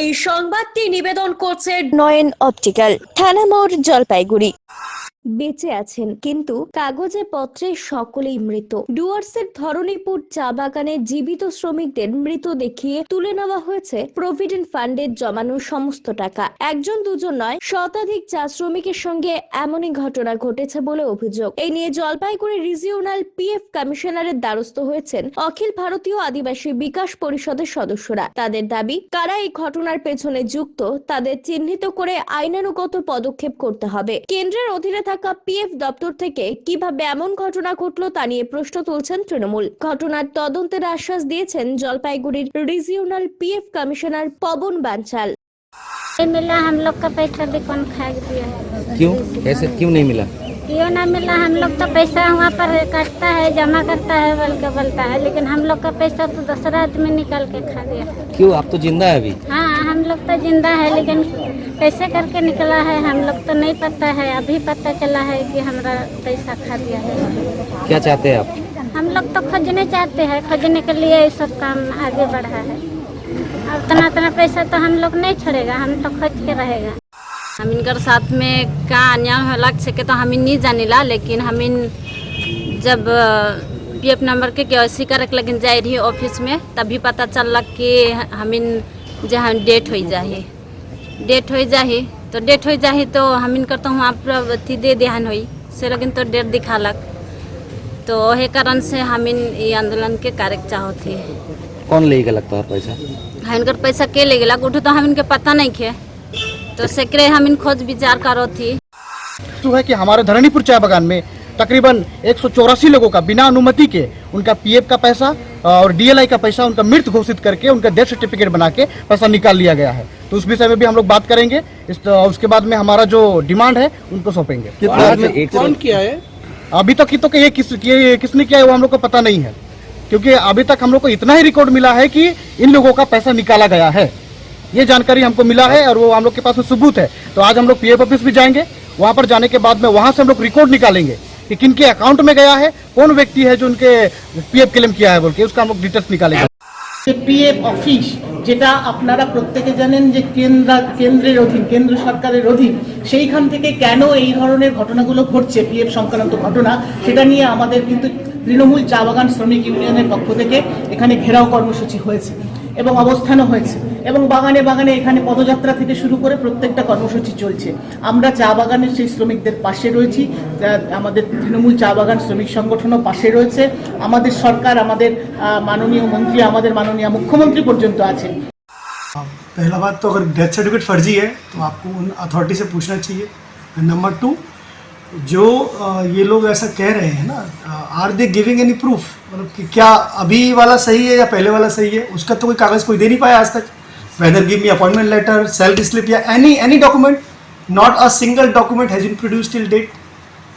এই সংবাদটি নিবেদন করছে নয়ন অপটিক্যাল, থানা মোড়, জলপাইগুড়ি। বেঁচে আছেন কিন্তু কাগজে পত্রে সকলেই মৃত। ডুয়ার্সের ধরণীপুর চা বাগানে জীবিত শ্রমিকদের মৃত দেখিয়ে তুলে নেওয়া হয়েছে প্রভিডেন্ট ফান্ডের জমানো সমস্ত টাকা। একজন দুজন নয়, শতাধিক চা শ্রমিকের সঙ্গে এমনই ঘটনা ঘটেছে বলে অভিযোগ। এই নিয়ে জলপাইগুড়ি রিজিওনাল পিএফ কমিশনারের দ্বারস্থ হয়েছেন অখিল ভারতীয় আদিবাসী বিকাশ পরিষদের সদস্যরা। তাদের দাবি, কারা এই ঘটনার পেছনে যুক্ত তাদের চিহ্নিত করে আইনানুগত পদক্ষেপ করতে হবে। কেন্দ্রের অধীনে থাকা পিএফ দপ্তর থেকে কিভাবে এমন ঘটনা ঘটলো তা নিয়ে প্রশ্ন তুলছেন তৃণমূল। ঘটনার তদন্তের আশ্বাস দিয়েছেন জলপাইগুড়ির রিজিওনাল পিএফ कमिश्नर पवन बांचाल। नहीं मिला, हम लोग का पैसा भी कौन खा दिया। क्यों, कैसे, क्यों नहीं मिला? क्यों ना मिला? हम लोग का पैसा वहाँ पर काटता है, जमा करता है, बल के बोलता है, लेकिन हम लोग का पैसा तो दूसरा आदमी निकाल के खा गया। क्यों, आप तो जिंदा है अभी? हाँ, हम लोग तो जिंदा है, लेकिन कैसे करके निकला है हम लोग तो नहीं पता है। अभी पता चला है कि हमारा पैसा खा दिया है। क्या चाहते हैं आप? हम लोग तो खोजने चाहते हैं, खोजने के लिए ये सब काम आगे बढ़ा है। और इतना पैसा तो हम लोग नहीं छोड़ेगा, हम तो खोज के रहेगा। हम इनकर साथ में का अन्याय अलग से के तो हम नहीं जानिला, लेकिन हम इन जब पीएफ नंबर के केवाईसी करक लगिन जाए रही ऑफिस में, तभी पता चल कि हम इन जहाँ डेट हो जाही तो हम इनकर तो वहाँ पर अथी दे ध्यान हुई से, लेकिन तो डेट दिखालक, तो वही कारण से हम इन आंदोलन के कार्य चाहती है। कौन ले गया लगता है पैसा? हाँ, इनकर पैसा के ले गया उठो तो हम इनके पता नहीं खे, तो सेकरे हम इन खोज विचार करो थी। जो है कि हमारे धरणीपुर चाय बागान में तकरीबन 184 लोगों का बिना अनुमति के उनका पीएफ का पैसा और डीएलआई का पैसा उनका मृत घोषित करके उनका डेथ सर्टिफिकेट बना के पैसा निकाल लिया गया है। तो उस विषय में भी हम लोग बात करेंगे। उसके बाद में हमारा जो डिमांड है उनको सौंपेंगे। कौन किया है अभी तक तो ये किसने किया है वो हम लोग को पता नहीं है, क्योंकि अभी तक हम लोग को इतना ही रिकॉर्ड मिला है कि इन लोगों का पैसा निकाला गया है। ये जानकारी हमको मिला है और वो हम लोग के पास में सबूत है। तो आज हम लोग पीएफ ऑफिस भी जाएंगे, वहां पर जाने के बाद में वहां से हम लोग रिकॉर्ड निकालेंगे कि किनके अकाउंट में गया है, कौन व्यक्ति है जो उनके पीएफ क्लेम किया है बोल के, उसका हम लोग डिटेल्स निकालेंगे। পিএফ অফিস যেটা আপনারা প্রত্যেকে জানেন যে কেন্দ্রের অধীন, কেন্দ্র সরকারের অধীন, সেইখান থেকে কেন এই ধরনের ঘটনাগুলো ঘটছে, পিএফ সংক্রান্ত ঘটনা, সেটা নিয়ে আমাদের কিন্তু তৃণমূল চা বাগান শ্রমিক ইউনিয়নের পক্ষ থেকে এখানে ঘেরাও কর্মসূচি হয়েছে এবং অবস্থানও হয়েছে, এবং বাগানে বাগানে এখানে পদযাত্রা থেকে শুরু করে প্রত্যেকটা কর্মসূচি চলছে। আমরা চা বাগানের সেই শ্রমিকদের পাশে রয়েছি, আমাদের তৃণমূল চা বাগান শ্রমিক সংগঠনও পাশে রয়েছে, আমাদের সরকার, আমাদের মাননীয় মন্ত্রী, আমাদের মাননীয় মুখ্যমন্ত্রী পর্যন্ত আছেন। पहला बात तो अगर डेथ सर्टिफिकेट फर्जी है तो आपको उन अथॉरिटी से पूछना चाहिए। नंबर 2, जो ये लोग ऐसा कह रहे हैं ना, are they giving any proof, मतलब कि क्या अभी वाला सही है या पहले वाला सही है, उसका तो कोई कागज़ कोई दे नहीं पाया आज तक। Whether give me appointment letter, salary slip या any document, not a single document has been produced till date.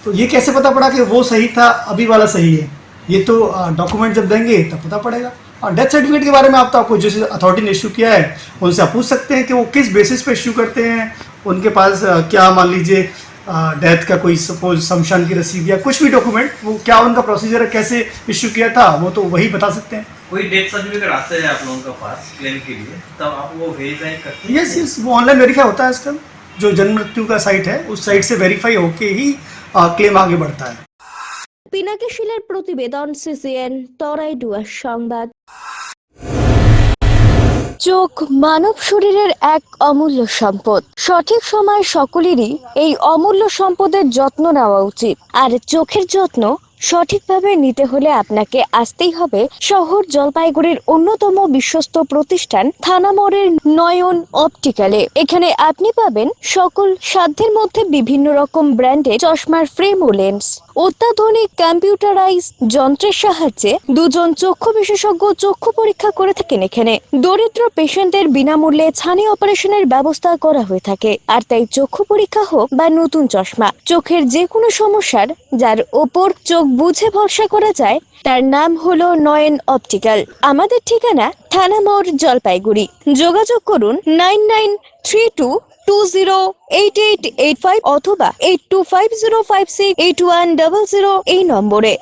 तो ये कैसे पता पड़ा कि वो सही था, अभी वाला सही है? ये तो डॉक्यूमेंट जब देंगे तब पता पड़ेगा। और डेथ सर्टिफिकेट के बारे में आपको जिस अथॉरिटी ने इशू किया है उनसे आप पूछ सकते हैं कि वो किस बेसिस पे इशू करते हैं। उनके पास क्या, मान लीजिए डेथ का कोई सपोज शमशान की रसीद या कुछ भी डॉक्यूमेंट, वो क्या उनका प्रोसीजर है, कैसे इशू किया था, वो तो वही बता सकते हैं। कोई डेथ सर्टिफिकेट आता है आप लोगों के पास क्लेम के लिए, तब आप वो वेरीफाई करते हैं? यस, वो ऑनलाइन वेरीफाई होता है आजकल। जो जन्म मृत्यु का साइट है उस साइट से वेरीफाई होके ही क्लेम आगे बढ़ता है। পিনাকি শিলের প্রতিবেদন, সিসিএন, তরাই ডুয়ার্স সংবাদ। চোখ মানব শরীরের এক অমূল্য সম্পদ। সঠিক সময় সকলেরই এই অমূল্য সম্পদের যত্ন নেওয়া উচিত। আর চোখের যত্ন সঠিকভাবে নিতে হলে আপনাকে আসতেই হবে শহর জলপাইগুড়ির অন্যতম বিশ্বস্ত প্রতিষ্ঠান থানা মোড়ের নয়ন অপটিক্যালে। এখানে আপনি পাবেন সকল সাধ্যের মধ্যে বিভিন্ন রকম ব্র্যান্ডের চশমার ফ্রেম ও লেন্স। অত্যাধুনিক কম্পিউটারাইজ যন্ত্রের সাহায্যে দুজন চক্ষু বিশেষজ্ঞ চক্ষু পরীক্ষা করে থাকেন এখানে। দরিদ্র পেশেন্টদের বিনামূল্যে ছানি অপারেশনের ব্যবস্থা করা হয়ে থাকে। আর তাই চক্ষু পরীক্ষা হোক বা নতুন চশমা, চোখের যে কোনো সমস্যার যার ওপর চোখ বুঝে ভরসা করা যায় তার নাম হলো নয়ন অপটিক্যাল। আমাদের ঠিকানা থানা মোড়, জলপাইগুড়ি। যোগাযোগ করুন 9932208885 অথবা 8250568100 এই নম্বরে।